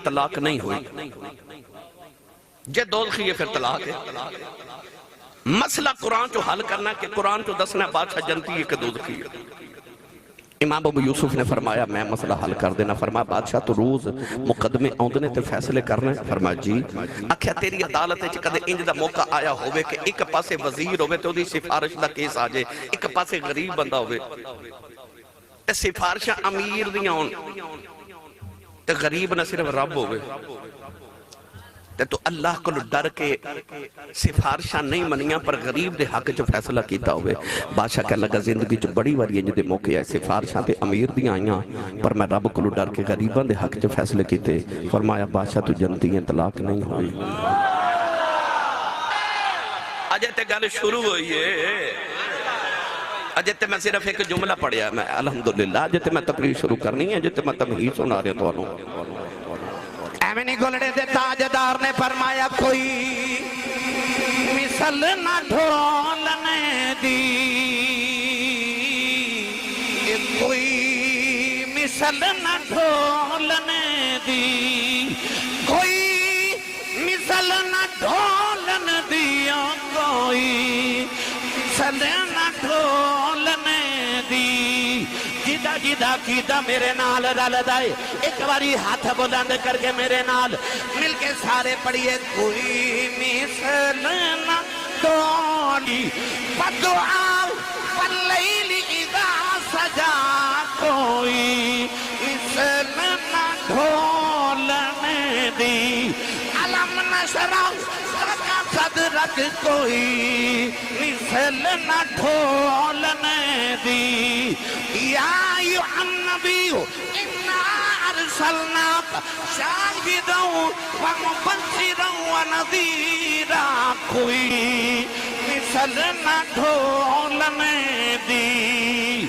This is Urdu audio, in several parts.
طلاق نہیں ہوئی، جے دوزخی ہے پھر طلاق ہے۔ مسئلہ قرآن جو حل کرنا کہ قرآن جو دسنا بادشاہ جنتی ہے کہ دوزخی ہے۔ امام ابو یوسف نے فرمایا میں مسئلہ حل کر دینا۔ فرمایا بادشاہ تو روز مقدمے آندنے تے فیصلے کرنے؟ فرمایا جی۔ آکھیا تیری عدالت ہے کدے انج دا موقع آیا ہوئے کہ ایک پاسے وزیر ہوئے تو دی سفارش دا کیس آجے، ایک پاسے غریب بندہ ہوئے تے سفارشاں امیر دیاں ہون تے غریب نہ صرف رب ہوئے تے تو اللہ کو ڈر کے سفارشاں نہیں منیاں پر غریب دے حق جو فیصلہ کیتا ہوئے۔ بادشاہ کہنے لگا زندگی جو بڑی واری انج دے موقع ہے، سفارشاں تے امیر دیاں آئیاں پر میں رب کو ڈر کے غریبان دے حق جو فیصلے کیتے۔ فرمایا بادشاہ تو جنتی ہیں طلاق نہیں ہوئی۔ اجے تے گل شروع ہوئی ہے، اجے تے میں صرف ایک جملہ پڑھیا میں الحمدللہ، اجے تے میں تقریر شروع کرنی ہے، اجے تے میں تمہید سنا رہا تو انہوں ایمنی گلڑے دے تاجدار نے فرمایا کوئی مثل نہ ڈھولنے دی، کوئی مثل نہ ڈھولنے دی، کوئی مثل نہ ڈھولن دیا، کوئی مثل نہ ڈھولنے دی۔ جیدہ جیدہ کیدہ میرے نال رل دائے، ایک باری ہاتھ بلند کر کے میرے نال مل کے سارے پڑھئے کوئی مثل نہ ڈھولی فدعا واللیل اذا سجا، کوئی مثل نہ ڈھولنے دی۔ علم نشرح صدرک، کوئی مثل نہ ڈھولنے دی۔ یا ایھا النبی انا ارسلناک شاہدا ومبشرا ونذیرا، کوئی مثل نہ ڈھولنے دی۔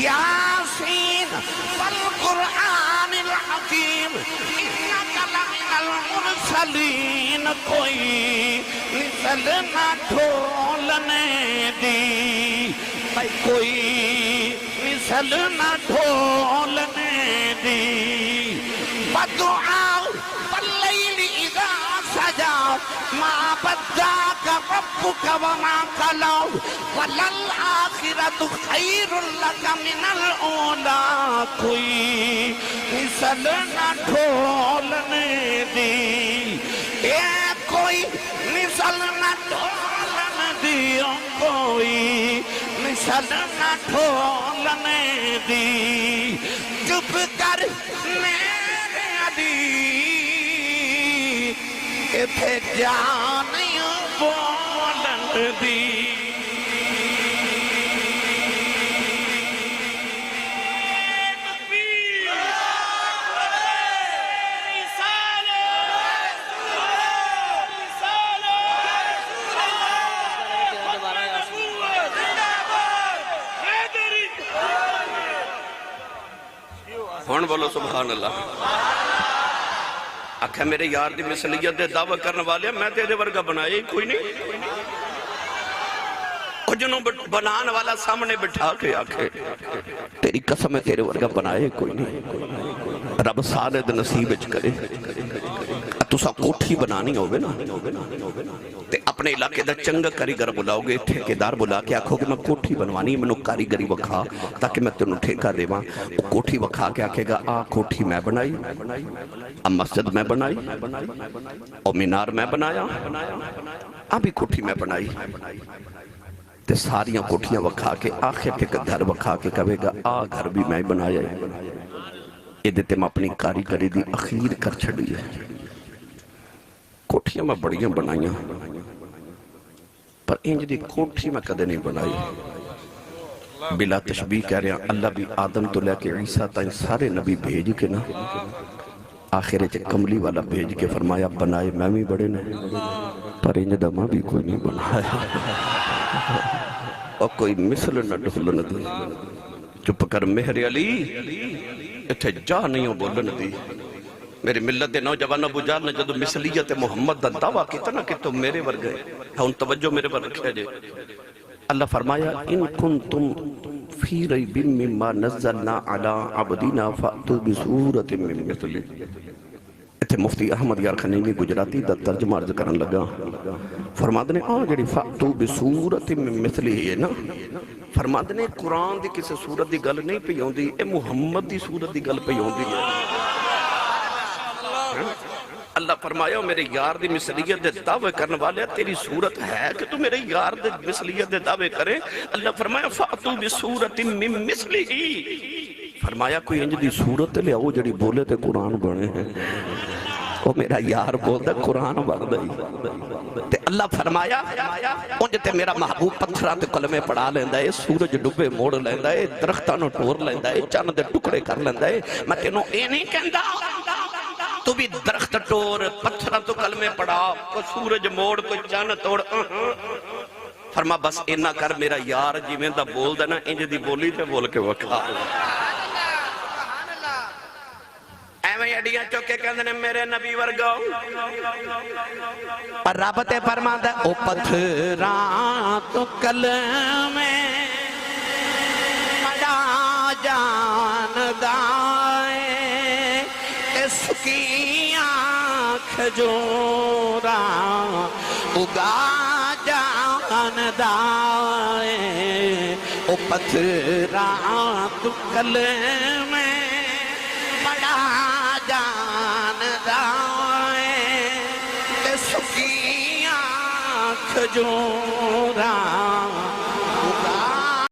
یاسین والقرآن الحکیم انک لمن المرسلین، کوئی مثل نہ ڈھولنے دی۔ بھائی کوئی مثل نہ ڈھولنے دی۔ بدعا واللیل اذا سجا ما بداک ربک وما قلع، وللآخرۃ خیر لک من الاولی، کوئی مثل نہ ڈھولنے دی۔ اے کوئی مثل نہ ڈھولنے دی، کوئی مثل نہ ڈھولنے دی۔ چپ کر میرے علی اتھے جانی بولن دی۔ ہون بولو سبحان اللہ۔ آکھا میرے یار دی مثلیت دے دعویٰ کرنے والے میں تیرے ورگا بنایا ہی کوئی نہیں۔ اور جنہوں بنان والا سامنے بٹھا کے آکھے تیری قسم ہے تیرے ورگا بنایا ہی کوئی نہیں۔ رب سالد نصیب کرے تسا کوٹھی بنانی ہوگے نا تے اپنے علاقے دا چنگا کاریگر بلاؤ گے، ٹھیکیدار بلا کے آکھو کہ میں کوٹھی بنوانی میں نو کاریگری وکھا تاکہ میں تنو ٹھیکہ دے ماں۔ وہ کوٹھی وکھا کے آکھے گا آ کوٹھی میں بنائی، اب مسجد میں بنائی، اور مینار میں بنایا، ابھی کوٹھی میں بنائی تے ساریاں کوٹھیاں وکھا کے آخر تے گھر وکھا کے کہے گا آ گھر بھی میں بنایا ہے۔ یہ دیتے میں اپنی کاریگری دی اخیر کر چھڑی ہے۔ کوٹھیاں میں بڑیاں بنائیاں پر انج دی کوٹھی میں کدے نہیں بنائی۔ بلا تشبیہ کہہ رہے ہیں اللہ بھی آدم تو لے کے عیسیٰ تائیں سارے نبی بھیج کے نا آخرے چے کملی والا بھیج کے فرمایا بنائے میں بھی بڑے نے پر انج دمہ بھی کوئی نہیں بنایا اور کوئی مثل نہ ڈھولن دی۔ چپ کر مہر علی اتھے جا نہیں ہو بولن دی۔ میری ملت دے نوجوان ابو جال نے جدو مثلیت محمد دا دعویٰ کیتا نا کہ تم میرے ور گئے ہاں ان توجہ میرے ور رکھے جے۔ اللہ فرمایا ان کنتم فی ریب مما نزلنا علی عبدنا فأتوا بصورت من مثلہ۔ اتھے مفتی احمد یار خنیمی گجراتی دا ترجمہ عرض کرن لگا فرماتے ہیں جڑی فَأْتُوا بِسُورَةٍ مِّن مِثْلِهِ ہے نا فرماتے ہیں قرآن دی کسی سورت دی گل نہیں پئی ہوندی اے محمد دی سورت دی گل پئی ہوندی ہے اللہ فرمایا میرے یار دی مثلیت دے دعوے کرنے والے تیری صورت ہے کہ تو میرے یار دی مثلیت دے دعوے کرے اللہ فرمایا فَأْتُوا بِسُورَةٍ مِّن مِثْلِهِ فرمایا کوئی انج دی صورت لے آؤ جڑی بولے تے قرآن بنے ہیں وہ میرا یار بولتا قرآن بن گئی تے اللہ فرمایا انج تے میرا محبوب پتھراں تے کلمے پڑھا لیندا ہے سورج ڈبے موڑ لیندا ہے درختاں نو ٹور لیندا ہے چند دے ٹکڑے کر لیندا ہے میں تینوں اے نہیں کہندا تو بھی درخت ٹور پتھراں تو کلمے پڑھا کوئی سورج موڑ کوئی چند توڑ فرما بس اینا کر میرا یار جی میں دا بول دینا انج دی بولی تے بول کے وکھا ایویں اڈیاں چوکے کہندے نے میرے نبی ورگا پر رب تے فرماندا او پتھراں تو کلمے مڑا جاندا اے اس کی آنکھ جوراں اگا جاندا اے او پتھراں تو کلمے مڑا جاندا اے اس کی آنکھ جوراں